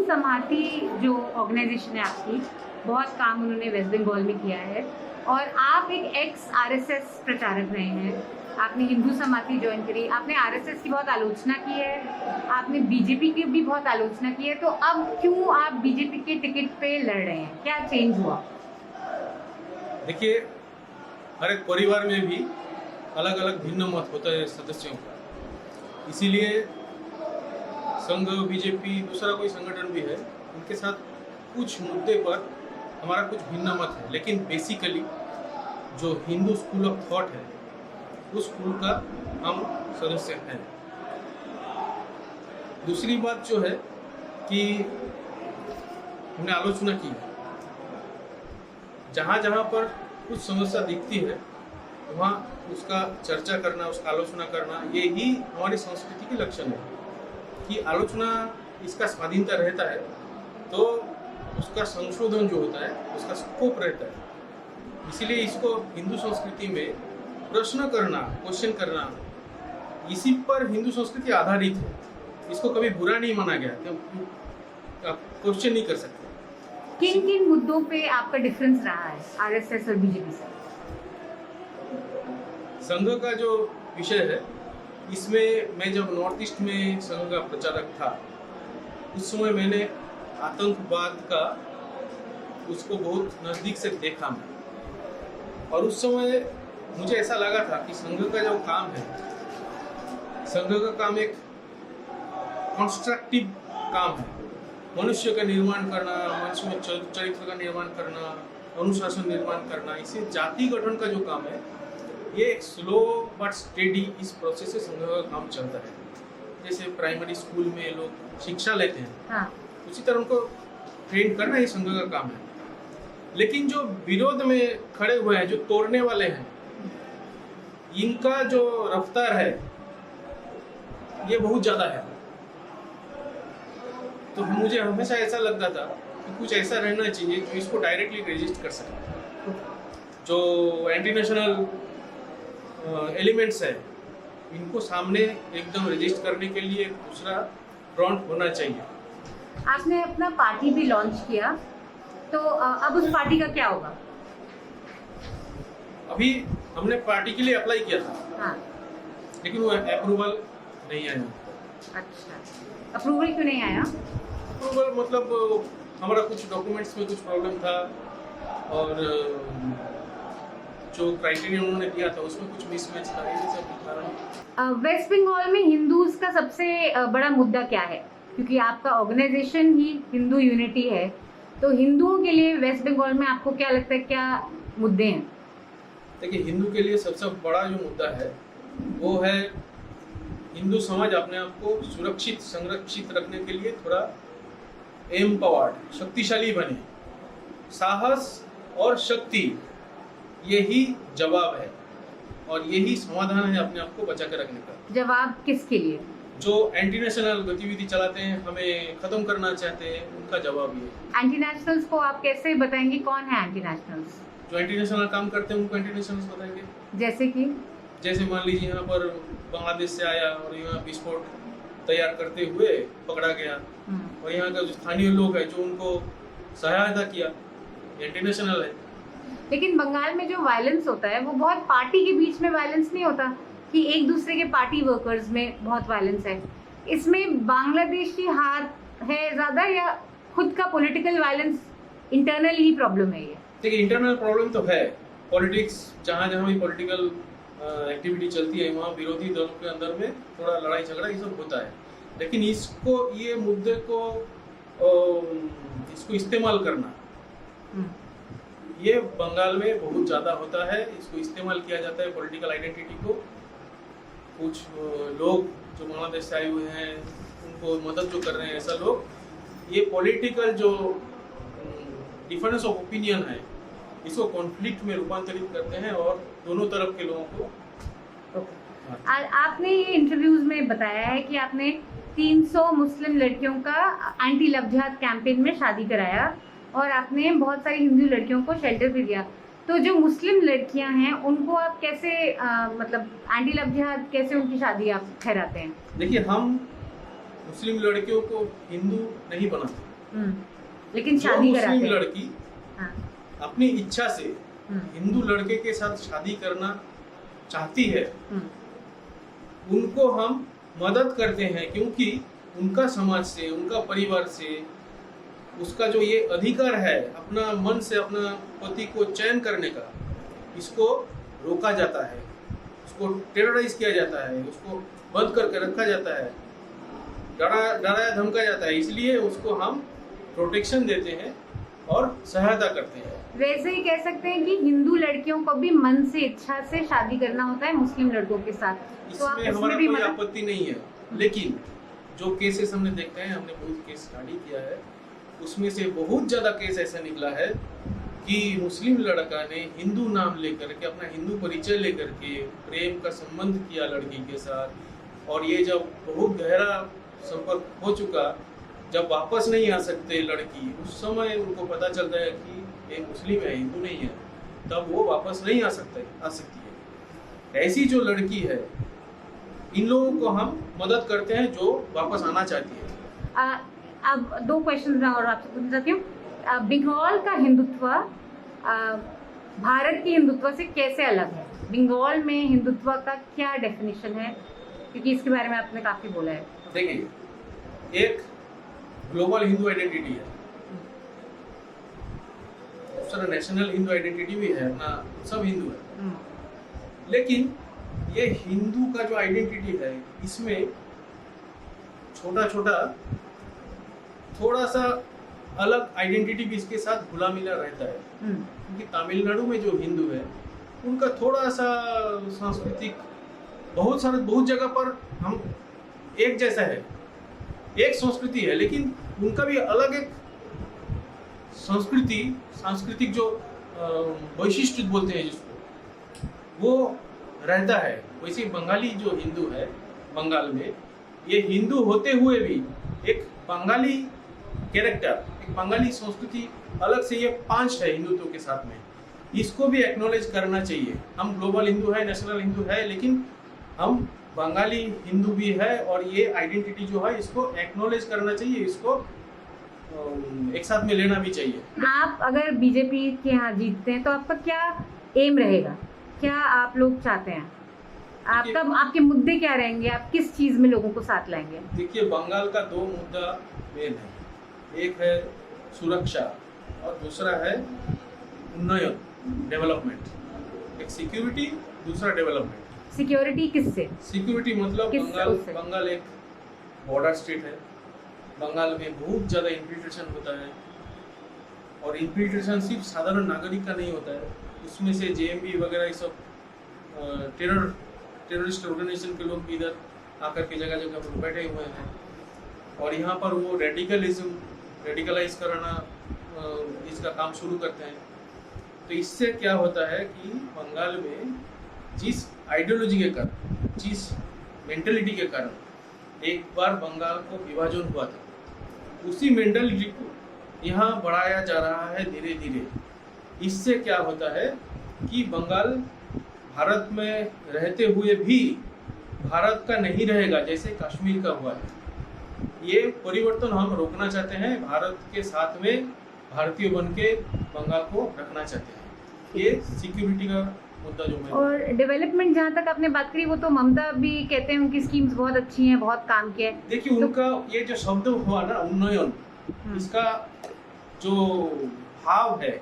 समाति जो ऑर्गेनाइजेशन है आपकी, बहुत काम उन्होंने वेस्ट बंगाल में किया है और आप एक एक्स आरएसएस प्रचारक रहे हैं। आपने हिंदू समाति ज्वाइन करी, आपने आरएसएस की बहुत आलोचना की है, आपने बीजेपी की भी बहुत आलोचना की है, तो अब क्यों आप बीजेपी के टिकट पे लड़ रहे हैं? क्या चेंज हुआ? देखिए, हर एक परिवार में भी अलग अलग भिन्न मत होता है सदस्यों का, इसीलिए संघ, बीजेपी, दूसरा कोई संगठन भी है, उनके साथ कुछ मुद्दे पर हमारा कुछ भिन्न मत है, लेकिन बेसिकली जो हिंदू स्कूल ऑफ थॉट है उस स्कूल का हम सदस्य हैं। दूसरी बात जो है कि हमने आलोचना की है, जहाँ जहाँ पर कुछ समस्या दिखती है वहाँ उसका चर्चा करना, उसका आलोचना करना, ये ही हमारी संस्कृति की लक्षण है कि आलोचना इसका स्वाधीनता रहता है, तो उसका संशोधन जो होता है उसका स्कोप रहता है। इसीलिए इसको हिंदू संस्कृति में प्रश्न करना, क्वेश्चन करना, इसी पर हिंदू संस्कृति आधारित है। इसको कभी बुरा नहीं माना गया, आप क्वेश्चन नहीं कर सकते। किन किन मुद्दों पे आपका डिफरेंस रहा है आरएसएस और बीजेपी से? संघ का जो विषय है, इसमें मैं जब नॉर्थ ईस्ट में संघ का प्रचारक था, उस समय मैंने आतंकवाद का उसको बहुत नज़दीक से देखा मैं, और उस समय मुझे ऐसा लगा था कि संघ का जो काम है, संघ का काम एक कंस्ट्रक्टिव काम है, मनुष्य का निर्माण करना, मनुष्य में चरित्र का निर्माण करना, अनुशासन निर्माण करना, इसे जाति गठन का जो काम है, ये एक स्लो बट स्टेडी इस प्रोसेस से संघ का काम चलता है। जैसे प्राइमरी स्कूल में लोग शिक्षा लेते हैं, हाँ, उसी तरह उनको ट्रेन करना ये संघ का काम है। लेकिन जो विरोध में खड़े हुए हैं, जो तोड़ने वाले हैं, इनका जो रफ्तार है ये बहुत ज़्यादा है। तो मुझे हमेशा ऐसा लगता था कि कुछ ऐसा रहना चाहिए जो इसको डायरेक्टली रेजिस्ट कर सके। जो एंटी नेशनल एलिमेंट्स है, इनको सामने एकदम रेजिस्ट करने के लिए दूसरा फ्रंट होना चाहिए। आपने अपना पार्टी भी लॉन्च किया, तो अब उस पार्टी का क्या होगा? अभी हमने पार्टी के लिए अप्लाई किया था, हाँ, लेकिन वो अप्रूवल नहीं आया। अच्छा, अप्रूवल क्यों नहीं आया? अप्रूवल मतलब हमारा कुछ डॉक्यूमेंट्स में कुछ प्रॉब्लम था, और जो क्राइटेरिया उन्होंने दिया था उसमें कुछ मिसमैच था, ये सब कारण। वेस्ट बंगाल में हिंदूज का सबसे बड़ा मुद्दा क्या है? क्योंकि आपका ऑर्गेनाइजेशन ही हिंदू यूनिटी है, तो हिंदुओं के लिए वेस्ट बंगाल में आपको क्या लगता है, क्या मुद्दे हैं? देखिए, हिंदू के लिए सबसे बड़ा जो मुद्दा है वो है हिंदू समाज अपने आप को सुरक्षित, संरक्षित रखने के लिए थोड़ा एम्पावर्ड, शक्तिशाली बने। साहस और शक्ति, यही जवाब है और यही समाधान है अपने आप को बचा कर रखने का। जवाब किसके लिए? जो एंटी नेशनल गतिविधि चलाते हैं, हमें खत्म करना चाहते हैं, उनका जवाब ये। एंटी नेशनल्स को आप कैसे बताएंगे, कौन है एंटी नेशनल्स? जो एंटी नेशनल काम करते हैं उनको एंटी नेशनल्स बताएंगे। जैसे मान लीजिए यहाँ पर बांग्लादेश से आया और यहाँ विस्फोट तैयार करते हुए पकड़ा गया, और यहाँ का जो स्थानीय लोग है जो उनको सहायता किया, एंटी नेशनल है। लेकिन बंगाल में जो वायलेंस होता है वो बहुत पार्टी के बीच में वायलेंस नहीं होता कि एक दूसरे के पार्टी वर्कर्स में बहुत वायलेंस है। इसमें बांग्लादेश की हाथ है ज़्यादा या खुद का पॉलिटिकल वायलेंस, इंटरनल ही प्रॉब्लम है ये? देखिए, इंटरनल प्रॉब्लम तो है। पॉलिटिक्स, जहाँ जहाँ भी पॉलिटिकल एक्टिविटी चलती है वहाँ विरोधी दलों के अंदर में थोड़ा लड़ाई झगड़ा ये सब होता है, लेकिन इसको, ये मुद्दे को, इसको इस्तेमाल करना, ये बंगाल में बहुत ज़्यादा होता है। इसको इस्तेमाल किया जाता है पॉलिटिकल आइडेंटिटी को। कुछ लोग जो बांग्लादेश से आए हुए हैं उनको मदद जो कर रहे हैं, ऐसा लोग, ये पॉलिटिकल जो डिफरेंस ऑफ ओपिनियन है, इसको कॉन्फ्लिक्ट में रूपांतरित करते हैं और दोनों तरफ के लोगों को। आपने ये इंटरव्यूज में बताया है कि आपने 300 मुस्लिम लड़कियों का एंटी लव जिहाद कैंपेन में शादी कराया और आपने बहुत सारी हिंदू लड़कियों को शेल्टर भी दिया। तो जो मुस्लिम लड़कियां हैं उनको आप कैसे मतलब एंटी लव जिहाद, कैसे उनकी शादी आप ठहराते हैं? देखिए, हम मुस्लिम लड़कियों को हिंदू नहीं बनाते, लेकिन जो शादी मुस्लिम कराते हैं। लड़की हाँ। अपनी इच्छा से हम्म, हिंदू लड़के के साथ शादी करना चाहती है, हम्म, उनको हम मदद करते हैं, क्योंकि उनका समाज से, उनका परिवार से उसका जो ये अधिकार है अपना मन से अपना पति को चयन करने का, इसको रोका जाता है, उसको टेरराइज किया जाता है, उसको बंद करके रखा जाता है, डराया धमकाया जाता है। इसलिए उसको हम प्रोटेक्शन देते हैं और सहायता करते हैं। वैसे ही कह सकते हैं कि हिंदू लड़कियों को भी मन से इच्छा से शादी करना होता है मुस्लिम लड़कों के साथ, तो आप इसमें इसमें हमारा भी कोई मदद। आपत्ति नहीं है, लेकिन जो केसेस हमने देखते हैं, हमने बहुत केस स्टडी किया है, उसमें से बहुत ज़्यादा केस ऐसा निकला है कि मुस्लिम लड़का ने हिंदू नाम लेकर के, अपना हिंदू परिचय लेकर के प्रेम का संबंध किया लड़की के साथ, और ये जब बहुत गहरा संपर्क हो चुका, जब वापस नहीं आ सकते लड़की, उस समय उनको पता चलता है कि ये मुस्लिम है, हिंदू नहीं है, तब वो वापस नहीं आ सकती है। ऐसी जो लड़की है, इन लोगों को हम मदद करते हैं जो वापस आना चाहती है। अब 2 क्वेश्चन मैं और आपसे पूछना चाहती हूँ। बंगाल का हिंदुत्व भारत के हिंदुत्व से कैसे अलग है? बंगाल में हिंदुत्व का क्या डेफिनेशन है? क्योंकि इसके बारे में आपने काफी बोला है। देखिए, एक ग्लोबल हिंदू आइडेंटिटी है, दूसरा नेशनल हिंदू आइडेंटिटी भी है, अपना सब हिंदू है, लेकिन ये हिंदू का जो आइडेंटिटी है, इसमें छोटा छोटा थोड़ा सा अलग आइडेंटिटी भी इसके साथ घुला मिला रहता है, क्योंकि तमिलनाडु में जो हिंदू है उनका थोड़ा सा सांस्कृतिक बहुत जगह पर हम एक जैसा है, एक संस्कृति है, लेकिन उनका भी अलग एक सांस्कृतिक जो वैशिष्ट्य बोलते हैं जिसको, वो रहता है। वैसे बंगाली जो हिंदू है बंगाल में, ये हिंदू होते हुए भी एक बंगाली कैरेक्टर, एक बंगाली संस्कृति अलग से ये पांच है हिंदुत्व के साथ में, इसको भी एक्नॉलेज करना चाहिए। हम ग्लोबल हिंदू है, नेशनल हिंदू है, लेकिन हम बंगाली हिंदू भी है, और ये आइडेंटिटी जो है इसको एक्नॉलेज करना चाहिए, इसको एक साथ में लेना भी चाहिए। आप अगर बीजेपी के यहाँ जीतते हैं तो आपका क्या एम रहेगा? क्या आप लोग चाहते हैं? आपके मुद्दे क्या रहेंगे? आप किस चीज में लोगों को साथ लाएंगे? देखिए, बंगाल का 2 मुद्दा मेन है, एक है सुरक्षा और दूसरा है उन्नयन, डेवलपमेंट। एक सिक्योरिटी, दूसरा डेवलपमेंट। सिक्योरिटी किससे? सिक्योरिटी मतलब किस बंगाल एक बॉर्डर स्टेट है, बंगाल में बहुत ज़्यादा इन्फिल्ट्रेशन होता है, और इन्फिल्ट्रेशन सिर्फ साधारण नागरिक का नहीं होता है, उसमें से जेएमबी वगैरह ये सब टेररिस्ट ऑर्गेनाइजेशन के लोग भी इधर आकर के जगह जगह पर बैठे हुए हैं, और यहाँ पर वो रेडिकलाइज करना इसका काम शुरू करते हैं। तो इससे क्या होता है कि बंगाल में जिस आइडियोलॉजी के कारण, जिस मेंटलिटी के कारण एक बार बंगाल को विभाजन हुआ था, उसी मेंटलिटी को यहाँ बढ़ाया जा रहा है धीरे धीरे। इससे क्या होता है कि बंगाल भारत में रहते हुए भी भारत का नहीं रहेगा, जैसे कश्मीर का हुआ है। ये परिवर्तन हम रोकना चाहते हैं, भारत के साथ में भारतीय बन के बंगाल को रखना चाहते हैं। ये सिक्योरिटी का मुद्दा जो मैं। और डेवलपमेंट जहाँ तक आपने बात करी, वो तो ममता भी कहते हैं उनकी स्कीम्स बहुत अच्छी हैं, बहुत काम किया है। देखिए, उनका ये जो शब्द हुआ ना उन्नयन, इसका जो भाव है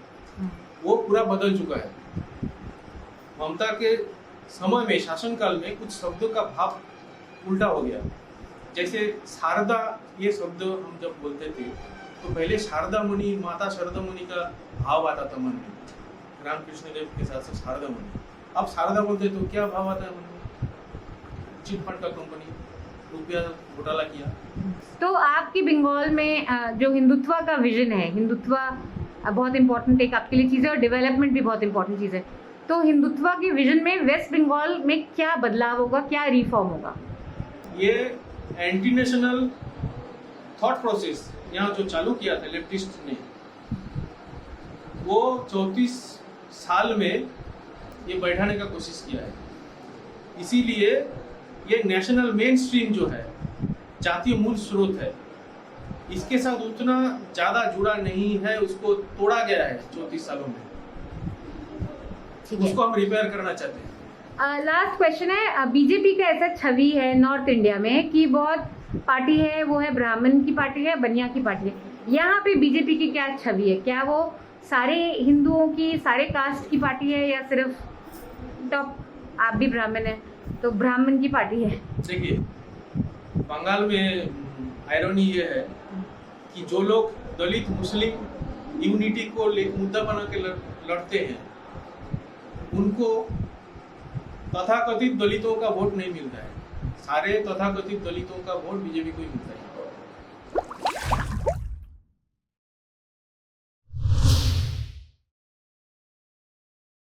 वो पूरा बदल चुका है। ममता के समय में, शासनकाल में, कुछ शब्दों का भाव उल्टा हो गया। जैसे शारदा, ये शब्द हम जब बोलते थे तो पहले शारदा मुनि, माता शारदा मुनि का भाव आता था मन में, रामकृष्ण देव के साथ शारदा मुनि। अब शारदा बोलते तो क्या भाव आता है मन में? चिट फंड का कंपनी, रुपया घोटाला किया। तो आपकी बंगाल में जो हिंदुत्व का विजन है, हिंदुत्व बहुत इंपॉर्टेंट एक आपके लिए चीज़ है, और डेवलपमेंट भी बहुत इंपॉर्टेंट चीज़ है। तो हिंदुत्व के विजन में वेस्ट बंगाल में क्या बदलाव होगा, क्या रिफॉर्म होगा? ये एंटी नेशनल थॉट प्रोसेस यहाँ जो चालू किया था लेफ्टिस्ट ने, वो 34 साल में ये बैठाने का कोशिश किया है। इसीलिए ये नेशनल मेन स्ट्रीम जो है, जातीय मूल स्रोत है, इसके साथ उतना ज़्यादा जुड़ा नहीं है, उसको तोड़ा गया है 34 सालों में, ठीक है। उसको हम रिपेयर करना चाहते हैं। लास्ट क्वेश्चन है, बीजेपी का ऐसा छवि है नॉर्थ इंडिया में कि बहुत पार्टी है, वो है ब्राह्मण की पार्टी है, बनिया की पार्टी है। यहाँ पे बीजेपी की क्या छवि है? क्या वो सारे हिंदुओं की, सारे कास्ट की पार्टी है, या सिर्फ टॉप, आप भी ब्राह्मण हैं तो ब्राह्मण की पार्टी है? देखिए, बंगाल में आयरनी ये है कि जो लोग दलित मुस्लिम यूनिटी को मुद्दा बना के लड़ते हैं, उनको तथाकथित दलितों का वोट नहीं मिलता है। सारे तथाकथित दलितों का वोट बीजेपी को ही मिलता है।